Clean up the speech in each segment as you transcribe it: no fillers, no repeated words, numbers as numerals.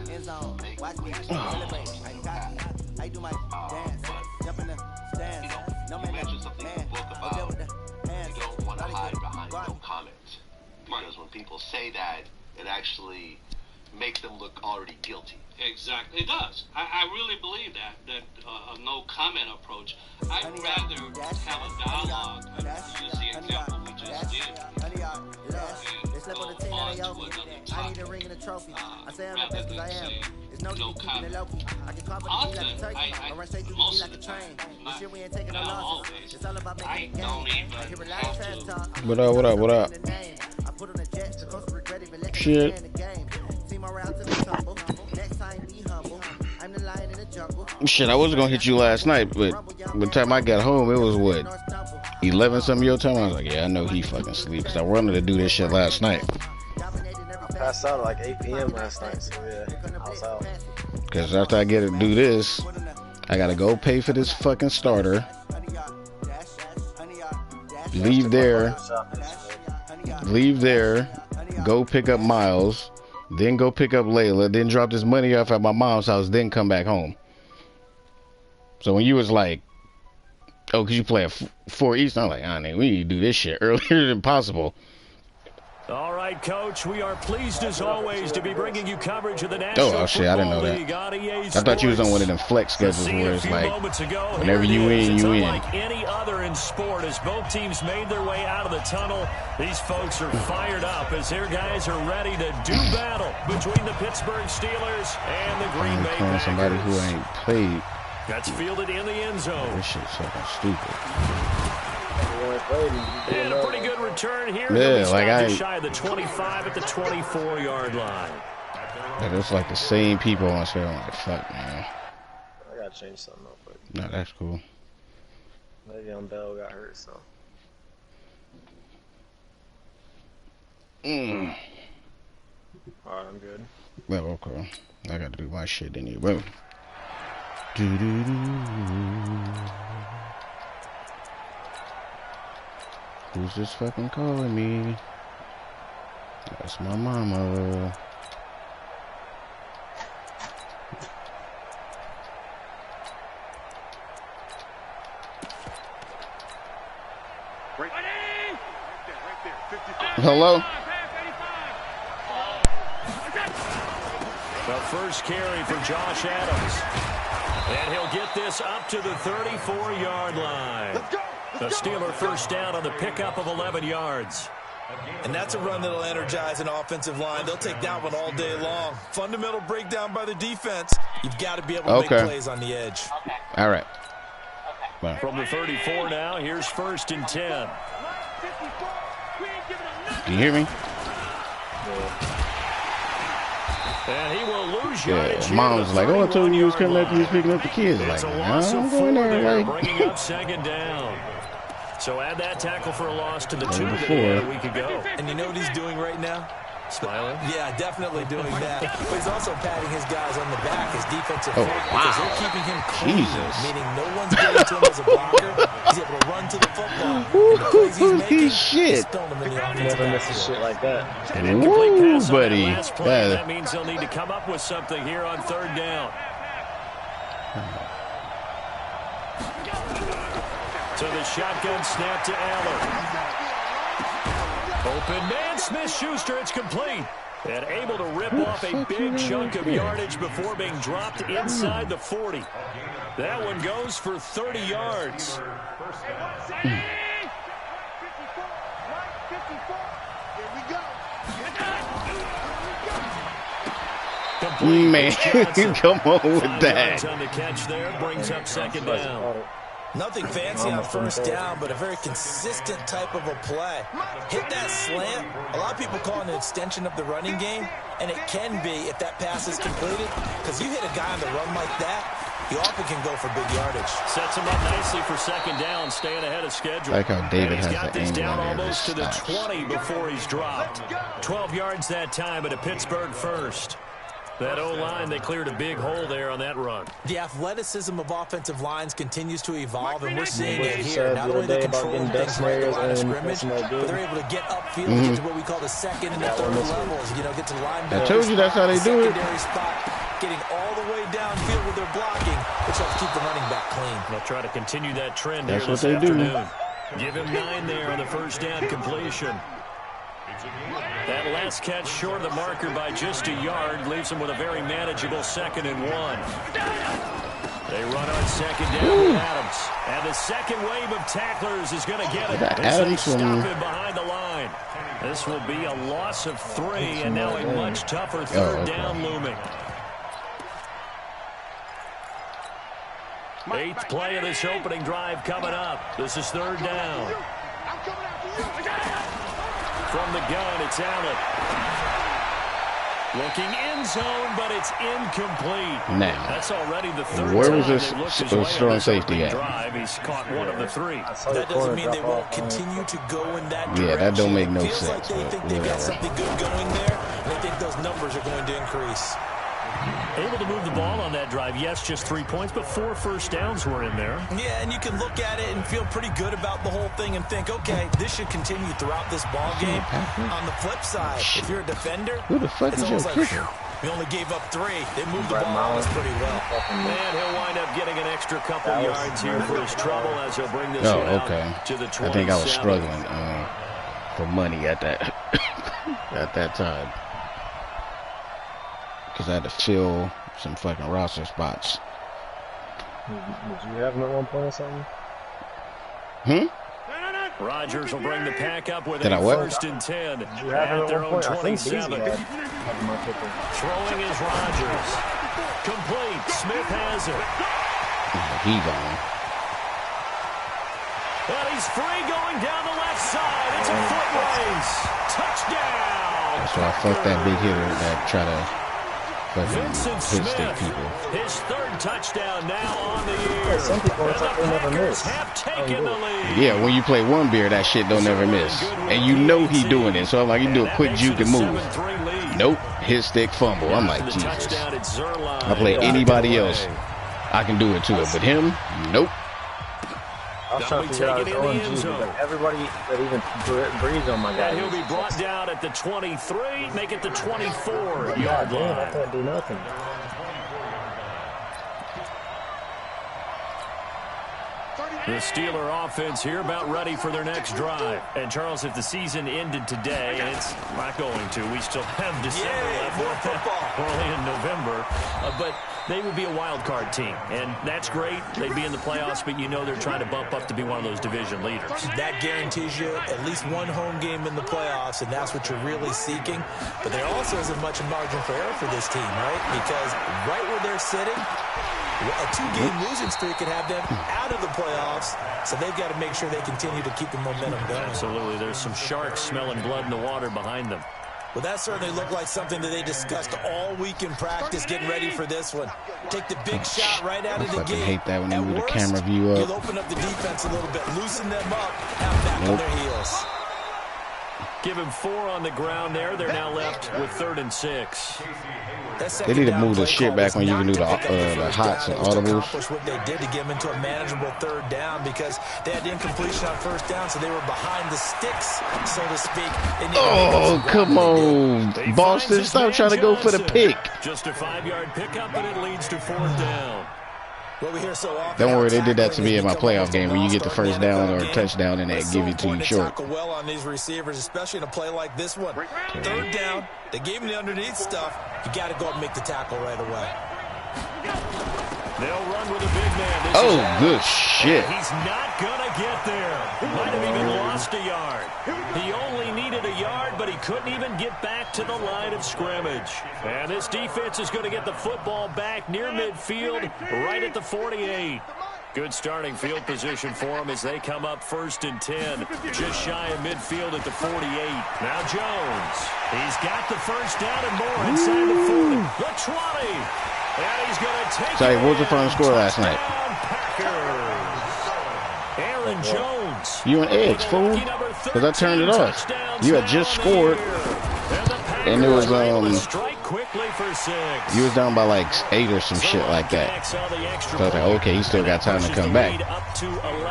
End zone. Watch me celebrate. I do my dance. Jump in the stands. No man, mentions something in the book about you don't want to hide behind no comment. Because when people say that, it actually makes them look already guilty. Exactly, it does. I really believe that a no comment approach. I'd rather have a dialogue. Use the example we just did. And go on to another topic. Rather than saying no comment. Often, most of the time, not always, I don't even have to. What up? Shit. Shit, I was gonna hit you last night, but by the time I got home, it was what, 11 something your time? I was like, yeah, I know he fucking sleep, because I wanted to do this shit last night. I passed out at like 8 p.m. last night, so yeah, I was out. Because after I get to do this, I gotta go pay for this fucking starter, leave there, go pick up Miles, then go pick up Layla, then drop this money off at my mom's house, then come back home. So when you was like, oh, could you play at 4 Eastern? I'm like, we need to do this shit earlier than possible. All right, Coach, we are pleased as always to be bringing you coverage of the National Oh shit, I didn't know that. I thought you was on one of them flex schedules where it's like, whenever you in, you in. Like any other in sport, as both teams made their way out of the tunnel, these folks are fired up as their guys are ready to do battle between the Pittsburgh Steelers and the Green Bay Packers. Somebody who ain't played. That's fielded in the end zone. This shit's fucking stupid. And a pretty good return here. Yeah, like just shy of the 25 at the 24-yard line. It's like the same people on there. I'm like, fuck, man. I gotta change something real quick. No, that's cool. Le'Veon Bell got hurt, so. Alright, I'm good. Well, okay. I gotta do my shit in here. Whoa. Who's this fucking calling me? That's my mama. Hello? The first carry for Josh Adams. And he'll get this up to the 34-yard line. The Steeler first down on the pickup of 11 yards. And that's a run that'll energize an offensive line. They'll take that one all day long. Fundamental breakdown by the defense. You've got to be able to make plays on the edge. All right. From the 34 now, here's 1st and 10. Can you hear me? And he will lose yardage. Mom's like, oh, I told you was coming after you was picking up the kids. Like, I'm going there. Like, bringing up 2nd down. So add that tackle for a loss to the 2 that he had a week ago. And you know what he's doing right now? Smiling? Yeah, definitely doing that. But he's also patting his guys on the back, his defensive front, because they're keeping him clean, meaning no one's getting to him as a blocker. He's able to run to the football. And the plays he's making, he's throwing them in the offensive Never misses shit like that. An incomplete pass on buddy. That last play. That means they'll need to come up with something here on 3rd down. So the shotgun snap to Aller. Open man, Smith-Schuster, it's complete. And able to rip off a big chunk of yardage before being dropped inside the 40. That one goes for 30 yards. Man, come on with that. On the catch there, brings up 2nd down. Nothing fancy on 1st down, but a very consistent type of a play. Hit that slant. A lot of people call it an extension of the running game, and it can be if that pass is completed, because you hit a guy on the run like that, he often can go for big yardage. Sets him up nicely for 2nd down, staying ahead of schedule. I like how David has got this the down angle almost to the 20 before he's dropped. 12 yards that time, but a Pittsburgh first. That O-line, they cleared a big hole there on that run. The athleticism of offensive lines continues to evolve, and we're seeing it here. Not only they control things right at the line of scrimmage, but they're able to get upfield and get to what we call the second and the third levels. You know, get to linebackers. I told you that's how they do it. Secondary spot, getting all the way downfield with their blocking, which helps keep the running back clean. They'll try to continue that trend That's here what this they do. afternoon. Give him 9 there on the first down completion. That last catch short of the marker by just a yard leaves him with a very manageable 2nd and 1. They run on 2nd down with Adams. And the second wave of tacklers is going to get it. They stop him behind the line. This will be a loss of 3, and now a much tougher third down looming. 8th play of this opening drive coming up. This is 3rd down. From the gun, it's Allen. Looking end zone, but it's incomplete. Now, that's already the 3rd where time was this strong safety at? Drive. He's caught 1 of the 3. That doesn't mean they won't continue to go in that direction. Yeah, that don't make no sense. sense. Like they think they've got something good going there, and they think those numbers are going to increase. Able to move the ball on that drive. Yes, just 3 points, but 4 first downs were in there. Yeah, and you can look at it and feel pretty good about the whole thing and think, okay, this should continue throughout this ball game. On the flip side, if you're a defender, who the fuck it's is your almost kicker? like, we only gave up 3. They moved the ball on us pretty well. And he'll wind up getting an extra couple yards here for his trouble as he'll bring this one out to the 27. I think I was struggling for money at that at that time. Because I had to fill some fucking roster spots. Did you have him at one point or something? Rodgers will bring the pack up with Did a I what? 1st and 10 You have him at their at own one point. 27. Throwing is Rodgers. Complete. Smith has it. He's on. And he's free going down the left side. It's a foot race. Touchdown. So I fucked that big hitter that try to Vincent hit stick Smith, people. his 3rd touchdown now on the year. Some people And the never Packers miss. have taken the lead. Yeah, when you play one beer, that shit don't never miss. And you know he doing it. So I'm like, you do a quick juke and move. Nope, hit stick fumble. I'm like, Jesus. I play anybody else, I can do it to it. But him, nope. I was trying to figure out his OMG, but everybody that even breathes on my guy. And he'll be brought down at the 23, make it the 24-yard line. I can't do nothing. The Steeler offense here about ready for their next drive. And, Charles, if the season ended today, and it's not going to, we still have December left. More football. We're only in November. But they would be a wild card team. And that's great. They'd be in the playoffs, but you know they're trying to bump up to be one of those division leaders. That guarantees you at least one home game in the playoffs, and that's what you're really seeking. But there also isn't much margin for error for this team, right? Because right where they're sitting, a 2-game losing streak could have them out of the playoffs, so they've got to make sure they continue to keep the momentum going. Absolutely. There's some sharks smelling blood in the water behind them. Well, that certainly looked like something that they discussed all week in practice, getting ready for this one. Take the big shot right out of the gate. I hate that when they move the worst, camera view up. You'll open up the defense a little bit, loosen them up, have back on their heels. Give him 4 on the ground there. They're now left with 3rd and 6. They need to move the shit back when you can do the hots and audibles. What they did to get them into a manageable 3rd down because they had incompletion on 1st down, so they were behind the sticks, so to speak. Oh, come on, Boston! Stop trying to go for the pick. Just a 5-yard pickup, and it leads to 4th down. What we hear so often, don't worry, they did that to me in my playoff game when you get the 1st down or a touchdown and they give it to you short. Well on these receivers, especially in a play like this one. 3rd down, they gave him the underneath stuff. You got to go up and make the tackle right away. They'll run with a big man. Oh, good shit. He's not going to get there. Might have even lost a yard. He only needed a yard, but he couldn't even get back to the line of scrimmage. And this defense is going to get the football back near midfield, right at the 48. Good starting field position for them as they come up 1st and 10, just shy of midfield at the 48. Now Jones. He's got the 1st down and more inside the 40. The 20. And he's going to take Sorry, what was the final score last night? Packers. Aaron Jones. You an edge, fool. Because I turned it off. You had just scored. And it was, strike quickly for 6. You was down by like 8 or some shit like that. So I was like, okay, he still got time to come back.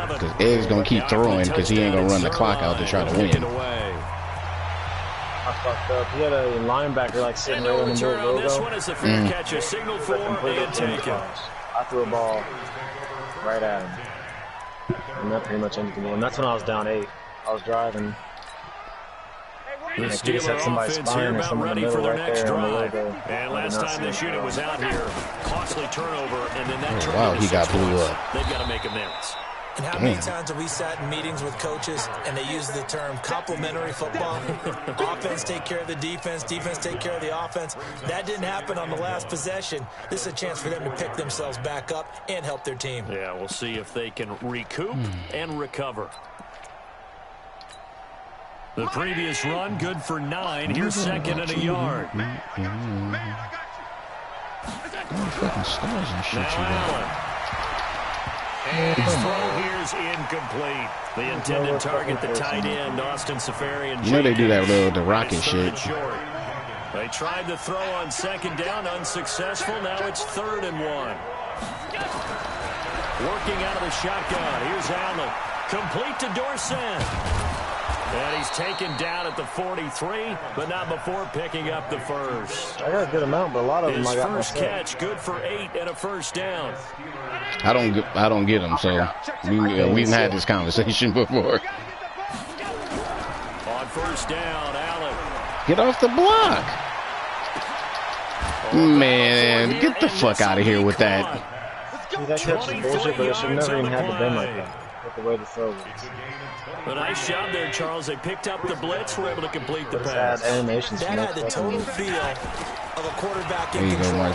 Because Egg's going to keep throwing because he ain't going to run the clock out to try to win. I fucked up. He had a linebacker like sitting right in the middle of the logo. I threw a ball right at him. And that pretty much ended the game. And that's when I was down 8. I was driving. The Steelers offense here about ready for their next drive. And last time this unit was out here, costly turnover, and then that turnover. Wow, he got blew up. They've got to make amends. And how many times have we sat in meetings with coaches and they use the term complementary football? Offense take care of the defense, defense take care of the offense. That didn't happen on the last possession. This is a chance for them to pick themselves back up and help their team. Yeah, we'll see if they can recoup and recover. The previous run, good for 9. Here's 2nd and a yard. Fucking stars and shit. Now Allen. And his throw here's incomplete. The intended target, the tight end, Austin Safarian. You know they do that little the rocket shit. They tried to throw on 2nd down, unsuccessful. Now it's 3rd and 1. Working out of the shotgun. Here's Allen. Complete to Dorsett. And he's taken down at the 43, but not before picking up the first. I got a good amount, but a lot of them I got first catch, good for 8 and a first down. I don't get them, so we've had this conversation before. On first down, Allen. Get off the block. Man, get the fuck out of here with that. See, that catch is bullshit, but it should never even have to been like that. With the way the throw was. A nice job there, Charles. They picked up the blitz, were able to complete the pass. That had the total feel of a quarterback in control.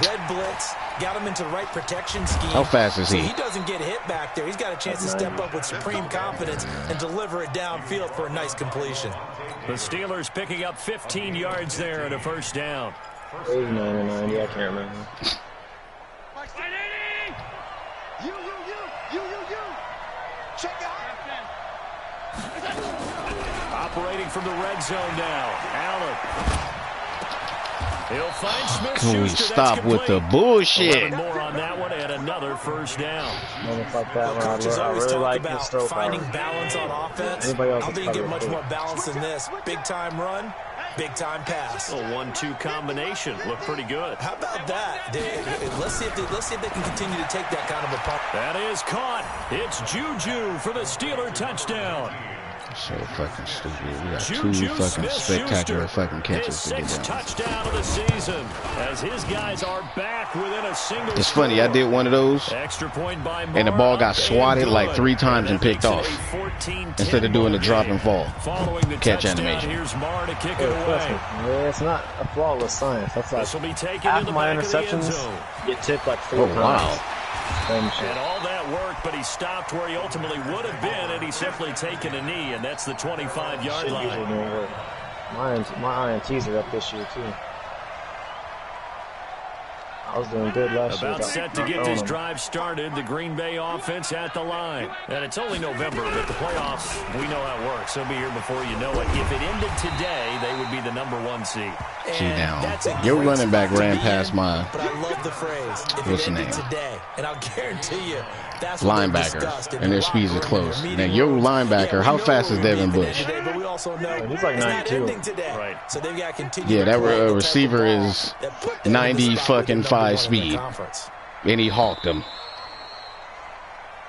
Red blitz, got him into the right protection scheme. How fast is he? So he doesn't get hit back there. He's got a chance to step up with supreme confidence and deliver it downfield for a nice completion. The Steelers picking up 15 yards there and a first down. 89 or 90, I can't remember. Operating from the red zone now. Allen. He'll find Smith. Can we stop with the bullshit? More on that one and another first down. Like that, coaches always really talk like about finding balance on offense. I don't think you get much more balance than this. Big time run, big time pass. A 1-2 combination looked pretty good. How about that? Let's see if they can continue to take that kind of a pump. That is caught. It's Juju for the Steeler touchdown. So fucking stupid. We got 2 fucking spectacular fucking catches to get down. Touchdown of the season as his guys are back within a single. It's funny, I did one of those, extra point by and the ball got swatted like 3 times and picked off instead of doing the drop and fall catch animation. Here's Marr to kick it away. It's not a flawless science. That's like half of my interceptions get tipped like 4 times. Wow. And all that work, but he stopped where he ultimately would have been, and he's simply taken a knee, and that's the 25-yard line. My INTs are up this year, too. I was doing good last year. About set to get this drive started, the Green Bay offense at the line. And it's only November, but the playoffs, we know how it works. They'll be here before you know it. If it ended today, they would be the #1 seed. See now, your running back ran past my, but I love the phrase, what's the name? Today, and I'll guarantee you, that's linebacker, and their speeds are close. Now, your linebacker, how fast is Devin Bush? But we also know he's like 92. Right. So they've got to continue. Yeah, that receiver is 90-fucking-5 speed, and he hawked him.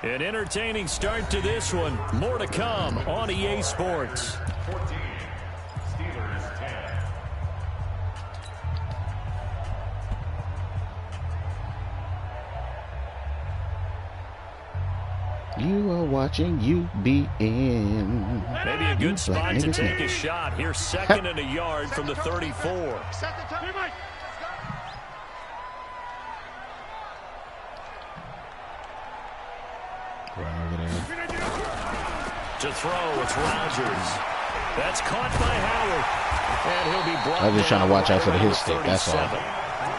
An entertaining start to this one. More to come on EA Sports. 14, Steelers 10. You are watching UBN. Maybe a good spot to take a shot. Here's 2nd and a yard from the 34. Right over there. To throw, it's Rodgers. That's caught by Howard. And he'll be brought I was just trying to watch out for the hit stick, that's all.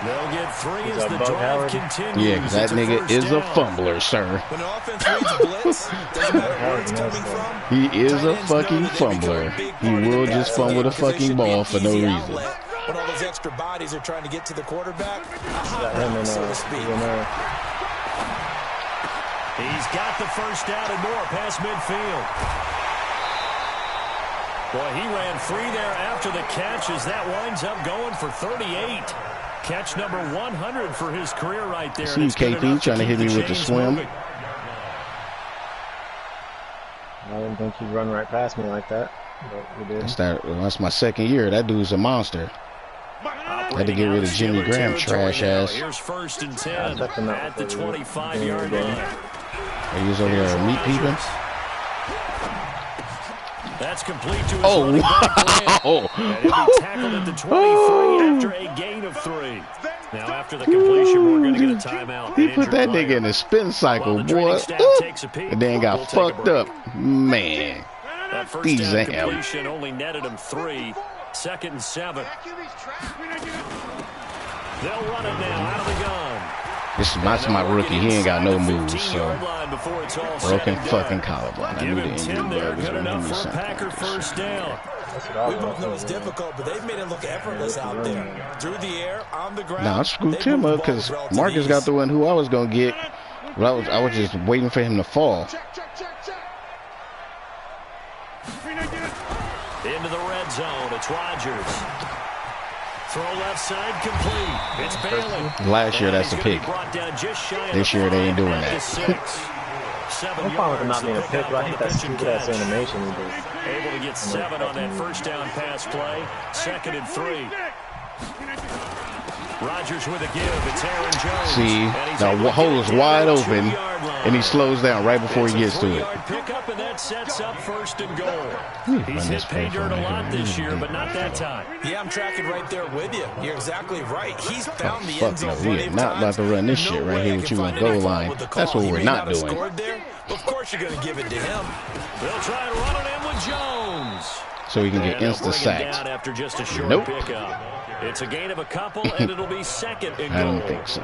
They'll get 3 as the drive continues. Yeah, because that nigga is a fumbler, sir. When the offense reads blitz, doesn't matter where it's coming from. He is a fucking fumbler. He will just fumble the fucking ball for no reason. When all those extra bodies are trying to get to the quarterback. So to speak. He's got the first down and more past midfield. Boy, he ran free there after the catch as that winds up going for 38. Catch number 100 for his career right there. See KP trying to hit me with the swim. Moving. I didn't think he'd run right past me like that, but he did. That's my second year. That dude's a monster. Had to get rid of Jimmy Graham, trash ass. Here's 1st and 10 at the 25-yard line. He was over there meat peeping. That's complete to his running back. And he'll be tackled at the 23 after a gain of 3. Now after the completion, we're going to get a timeout. He put that nigga in a spin cycle, boy. And then got fucked up. Man. That first down completion only netted him 3. 2nd and 7. They'll run it now out of the gun. That's my rookie. He ain't got no moves, so broken fucking collarbone. I knew the injury bug was going to give me something. First down. We both know it's difficult, but they've made it look effortless out there. Through the air, on the ground. Nah, I screwed him up because Marcus got the one who I was going to get. But I was just waiting for him to fall. Into the red zone. It's Rodgers. Throw left side complete. It's Bailey. Last year, that's a pick. This year, they ain't doing that. I'm fine with it not being a pick, but I think that's stupid-ass animation. Able to get 7 on that first down pass play. 2nd and 3. Rodgers with a give. It's Aaron Jones. See, the hole is wide open, and he slows down right before he gets to it. Pickup, and that sets up 1st and goal. He's hit pay dirt a lot this year, but not that time. Yeah, I'm tracking right there with you. You're exactly right. He's found the end Fuck zone. no, we are not about to run this shit right here with you on goal line. That's what we're not doing. Of course you're going to give it to him. They'll try and run it in with Jones. So he can get insta-sacked. After just a short Nope. pickup. It's a gain of a couple, and it'll be 2nd and goal. I don't think so.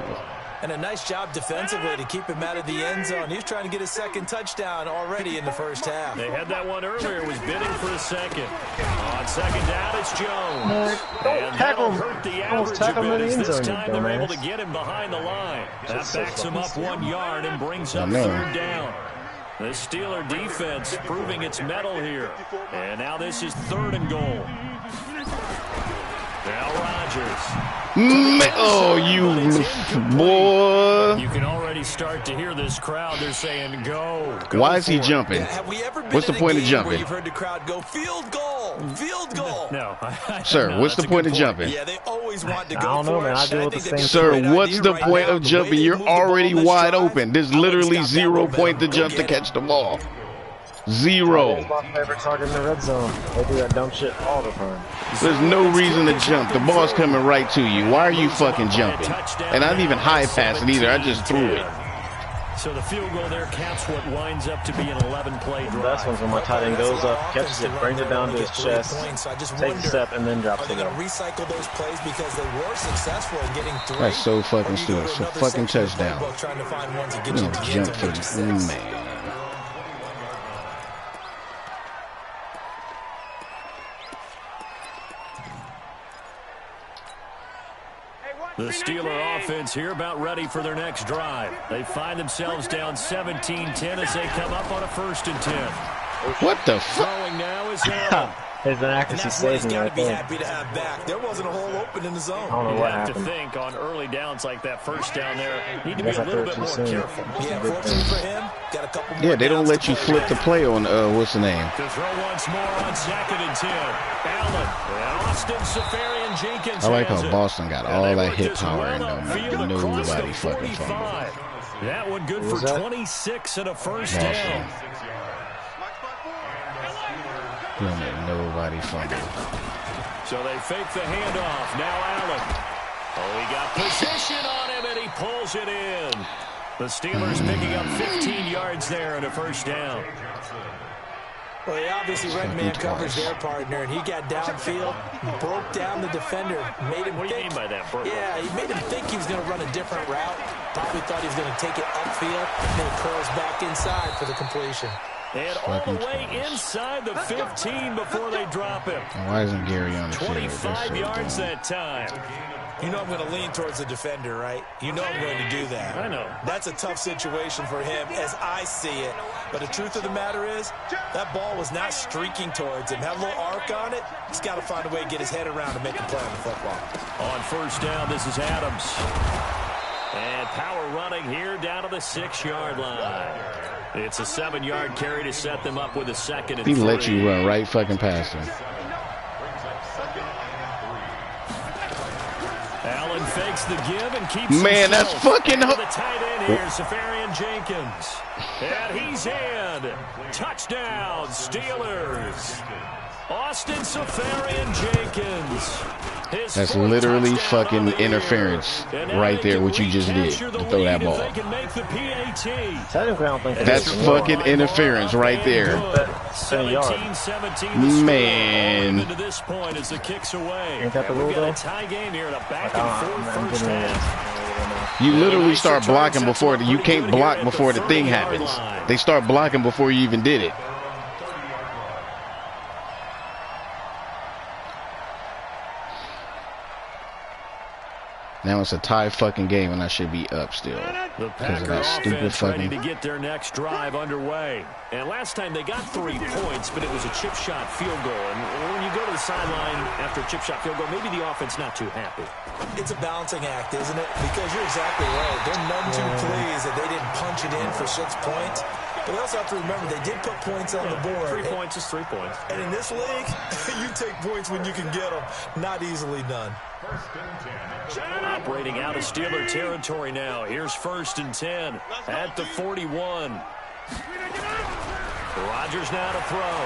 And a nice job defensively to keep him out of the end zone. He's trying to get a 2nd touchdown already in the first half. They had that one earlier, was bidding for a 2nd. On 2nd down, it's Jones. Don't tackle him. Hurt the Almost average a tackle him in bit the end as this zone, time they're able to get him behind the line. That backs him up 1 yard and brings up 3rd down. The Steeler defense proving its mettle here. And now this is 3rd and goal. Now Rodgers. Oh, you boy. You can already start to hear this crowd. They're saying, go. Why is he jumping? What's the point of jumping? You've heard the crowd go, field goal, field goal. No. Sir, what's the point of jumping? Yeah, they always want to go I don't know, man. I deal with the same. Sir, what's the point of jumping? You're already wide open. There's literally 0 point to jump to catch the ball. 0. That's my favorite target in the red zone. They do that dumb shit all the time. There's no reason to jump. The ball's coming right to you. Why are you fucking jumping? And I didn't even high pass it either. I just threw it. So the field goal there caps what winds up to be an 11-play drive. The best one's when my tight end goes up, catches it, brings it down to his chest, takes a step, and then drops it up. Recycle those plays because they were successful in getting 3. That's so fucking stupid. It's a fucking touchdown. Jump for the man. The Steeler offense here about ready for their next drive. They find themselves down 17-10 as they come up on a 1st and 10. What the fuck? Throwing now is Allen. His inaccuracy saves me right there. Happy to have back. There wasn't a hole open in the zone. I don't know You what have happened. to think on early downs like that first down there. Need to be a I little threw it bit too more soon. careful. Yeah, fortunately for him, got a couple more. Yeah, they don't downs let to you play flip with. the play on, what's the name? To throw once more on 2nd and 10. Allen and Austin Safarian Jenkins. I like has how it. Boston got And all they that work hit this power well in them. upfield across the Nobody fucking fumbled. 45. That one good for was that? 26 and a first Boston. down. He don't make nobody fumble. So they fake the handoff. Now Allen. Oh, he got position on him, and he pulls it in. The Steelers picking up 15 yards there and a first down. Well, they obviously red man covers their partner, and he got downfield, broke down the defender, made him What do you think. mean by that, Burke? Yeah, he made him think he was going to run a different route. Probably thought he was going to take it upfield, and then he curls back inside for the completion. And all the way inside the 15 before they drop him. Why isn't Gary on the field? 25 yards that time. You know I'm going to lean towards the defender, right? You know I'm going to do that. I know. That's a tough situation for him as I see it. But the truth of the matter is, that ball was not streaking towards him. Had a little arc on it. He's got to find a way to get his head around and make a play on the football. On first down, this is Adams. And power running here down to the 6-yard line. It's a 7-yard carry to set them up with a 2nd and 3. He let you run right fucking past him. Allen fakes the give and keeps Man, that's fucking... The tight end here, Safarian Jenkins. And he's in. Touchdown, Steelers. Austin Safarian Jenkins. That's literally fucking interference right there, what you just did, to throw that ball. That's fucking interference right there. 17-17. Man. To this point as the kicks away. Ain't that the rule, We've got though? a tie game here and a back and forth first half. You literally start blocking before you can't block before the thing happens. They start blocking before you even did it. Now it's a tie fucking game and I should be up still. The Because of Packer that stupid offense ready fucking... to get their next drive underway. And last time they got 3 points, but it was a chip shot field goal. And when you go to the sideline after a chip shot field goal, maybe the offense not too happy. It's a balancing act, isn't it? Because you're exactly right. They're none too pleased that they didn't punch it in for 6 points. But they also have to remember they did put points on the board. 3 points is 3 points. And in this league, you take points when you can get them. Not easily done. Operating out of Steeler territory now. Here's 1st and 10 at the 41. Rodgers now to throw.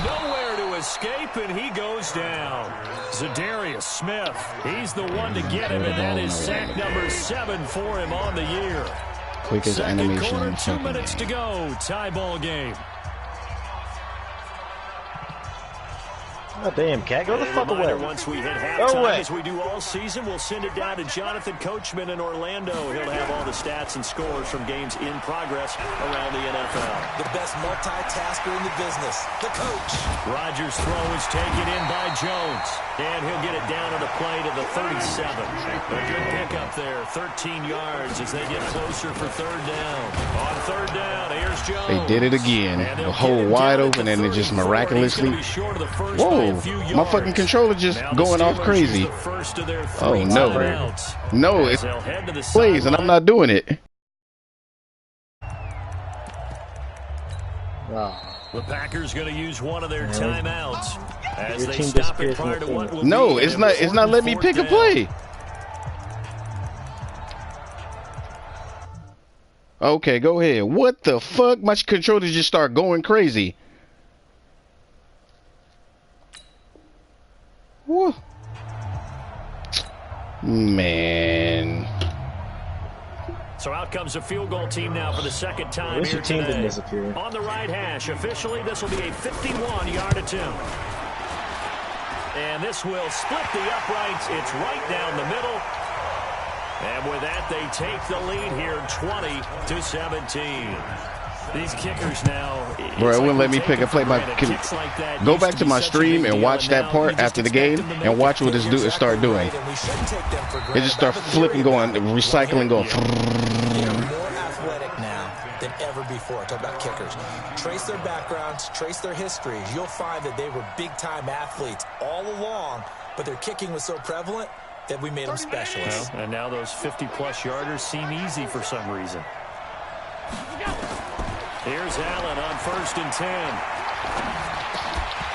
Nowhere to escape, and he goes down. Zadarius Smith, he's the one to get him, and that is sack number 7 for him on the year. Quickest animation. Quarter, 2 minutes to go. Tie ball game. Oh, damn, cat. Go the fuck away. Once we hit Go halftime, away. as we do all season, we'll send it down to Jonathan Coachman in Orlando. He'll have all the stats and scores from games in progress around the NFL. The best multitasker in the business, the coach. Rodgers' throw is taken in by Jones. And he'll get it down on the play to the 37. A good pickup there, 13 yards as they get closer for 3rd down. On 3rd down, here's Jones. They did it again. The hole wide open and it just miraculously... Whoa, my fucking controller just going off crazy. Oh, no. No, it plays and I'm not doing it. The Packers going to use one of their timeouts as Your they team stop it disappears prior to from the what will field. No, be it's not letting me pick a 4th play. Okay, go ahead. What the fuck? My controller just start going crazy. Whoa. Man. So out comes a field goal team now for the 2nd time Wish here your team today. didn't disappear. On the right hash, officially this will be a 51-yard attempt. And this will split the uprights. It's right down the middle. And with that, they take the lead here, 20-17. These kickers now. Bro, it wouldn't let me pick a play. Go back to my stream and watch that part after the game and watch what this dude start doing. It just start flipping, going, recycling, going. They're more athletic now than ever before. Talk about kickers. Trace their backgrounds, trace their histories. You'll find that they were big-time athletes all along, but their kicking was so prevalent that we made them specialists. Well, and now those 50-plus yarders seem easy for some reason. Here's Allen on 1st and 10.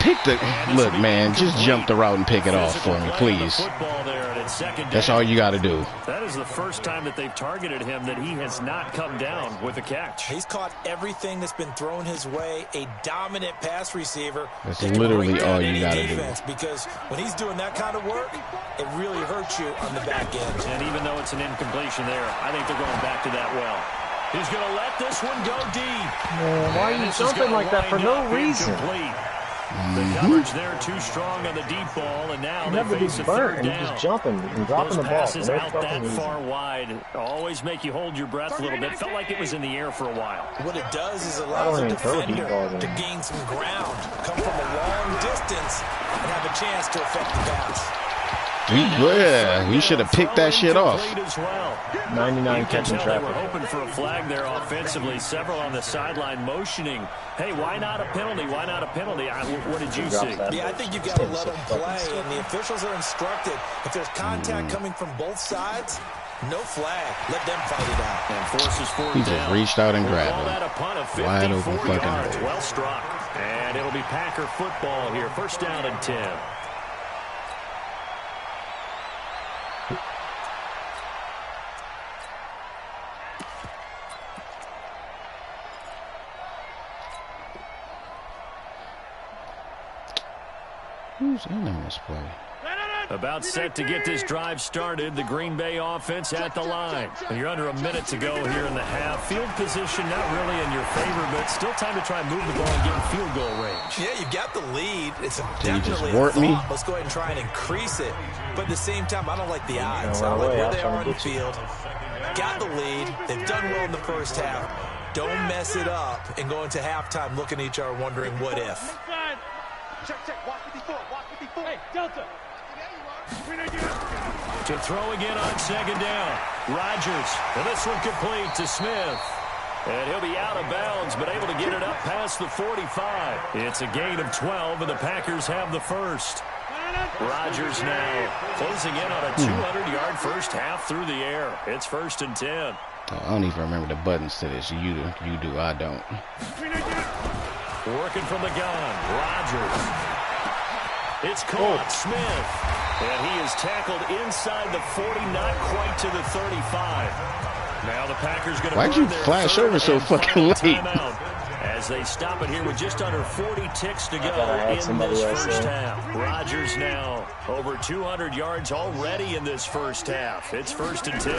Pick the... Look, man, just jump the route and pick it off for me, please. That's all you got to do. That is the first time that they've targeted him that he has not come down with a catch. He's caught everything that's been thrown his way. A dominant pass receiver. That's literally all you got to do. Because when he's doing that kind of work, it really hurts you on the back end. And even though it's an incompletion there, I think they're going back to that well. He's going to let this one go deep. Man, why are you jumping like that for no reason? The coverage there too strong on the deep ball, and now they face a third down. Just jumping and dropping Those the ball. passes out that far wide always make you hold your breath a little bit. Felt like it was in the air for a while. What it does is allows a defender to gain some ground, come from a long distance, and have a chance to affect the pass. Yeah, we should have picked that shit off. 99 catching traffic. We're hoping for a flag there offensively. Several on the sideline motioning. Hey, why not a penalty? Why not a penalty? What did you see? Yeah, I think you've got to let them play, and the officials are instructed. If there's contact coming from both sides, no flag. Let them fight it out. And forces forward. He just reached out and grabbed him. Wide open fucking hole. Well struck. And it'll be Packer football here. First down and 10. Who's in this play? About set to get this drive started. The Green Bay offense at the line. And you're under a minute to go here in the half. Field position not really in your favor, but still time to try and move the ball and get in field goal range. Yeah, you got the lead. It's definitely a thought. Let's go ahead and try and increase it. But at the same time, I don't like the odds. I don't like where they are on the field. Got the lead. They've done well in the first half. Don't mess it up and go into halftime looking at each other wondering what if. Check. Watch 54. Hey, Delta. To throw again on second down. Rodgers. And this one complete to Smith. And he'll be out of bounds, but able to get it up past the 45. It's a gain of 12, and the Packers have the first. Rodgers now closing in on a 200-yard first half through the air. It's first and 10. I don't even remember the buttons to this. You do. I don't. Working from the gun. Rodgers. It's caught. Smith. And he is tackled inside the 40, not quite to the 35. Now the Packers going to Why'd you flash over so fucking late? As they stop it here with just under 40 ticks to go in this first half. Rodgers now over 200 yards already in this first half. It's first and 10.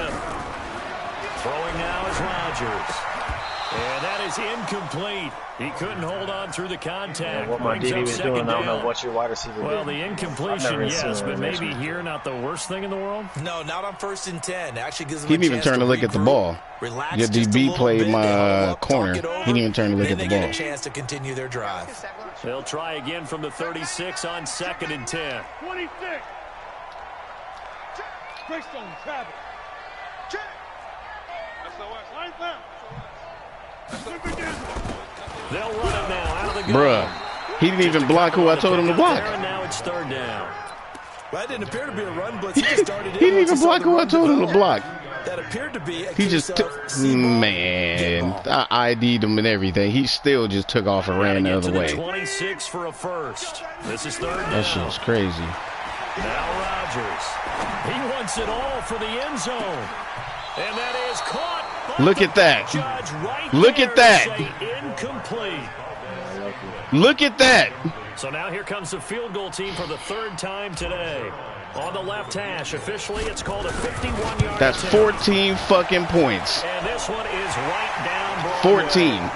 Throwing now is Rodgers. And that is incomplete. He couldn't hold on through the contact. Yeah, what my DB was doing, I don't know what your wide receiver Well, did. the incompletion, yes, but maybe here not the worst thing in the world? No, not on first and 10. Actually gives him he didn't even turn to look at the ball. Relax your DB played my corner. He didn't even turn to look at the ball. Get a chance to continue their drive. They'll try again from the 36 on second and 10. 26. Greystone, Travis. Check. Line left. They'll run it now out of the gun. Bruh, he didn't even block who I told him to block. And now it's third down. Well, that didn't appear to be a run blitz. He just started in. He didn't even block who I told him to block. That appeared to be. He just took. Man, I ID'd him and everything. He still just took off and ran the other way. 26 for a first. This is third down. That shit's crazy. Now Rodgers. He wants it all for the end zone. And that is caught. Look at that. Right. Look at that. Incomplete. Look at that. So now here comes the field goal team for the third time today. On the left hash, officially it's called a 51-yard That's 14 fucking points. And this one is right down Broadway. 14.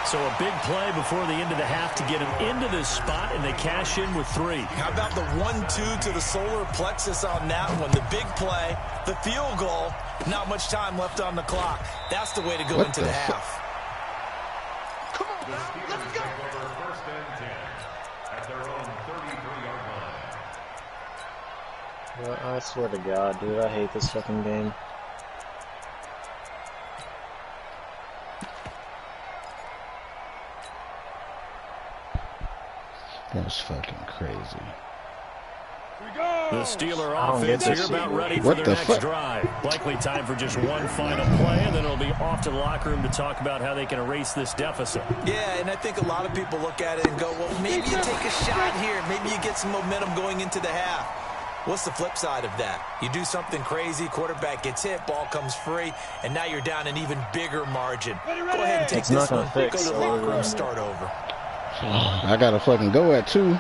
So a big play before the end of the half to get him into this spot, and they cash in with 3. How about the 1-2 to the solar plexus on that one? The big play, the field goal, not much time left on the clock. That's the way to go into the half. Come on, let's go. First and 10 at their own 33-yard line. Well, I swear to God, dude, I hate this fucking game. That's fucking crazy. The Steeler offense here about ready for their next drive. Likely time for just one final play, and then it'll be off to the locker room to talk about how they can erase this deficit. Yeah, and I think a lot of people look at it and go, well, maybe you take a shot here. Maybe you get some momentum going into the half. What's the flip side of that? You do something crazy, quarterback gets hit, ball comes free, and now you're down an even bigger margin. Go ahead and take this one. Go to the locker room, start over. I gotta fucking go at 2.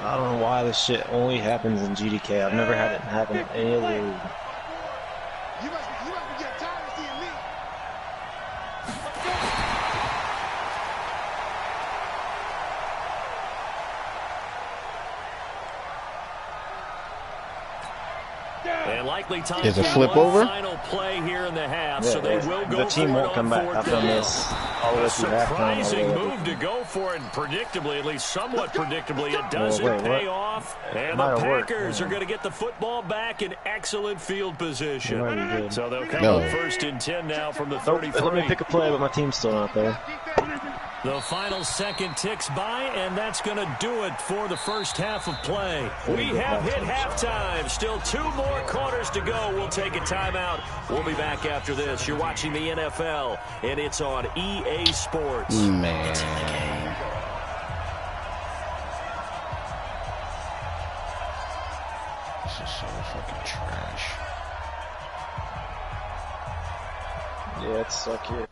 I don't know why this shit only happens in GDK. I've never had it happen in any other league. Likely time Is it for flip one over? final play here in the half, Yeah, so they will go the team for it won't come on back fourth after down. this. All the way A through halftime. surprising move to go for it, and predictably, at least somewhat predictably, it doesn't pay off. And the Packers are going to get the football back in excellent field position. So they'll come up 1st and 10 now from the 33. Let me pick a play, but my team's still not there. The final second ticks by, and that's going to do it for the first half of play. We have hit halftime. Still 2 more quarters to go. We'll take a timeout. We'll be back after this. You're watching the NFL, and it's on EA Sports. Man. This is so fucking trash. Yeah, it's suck here.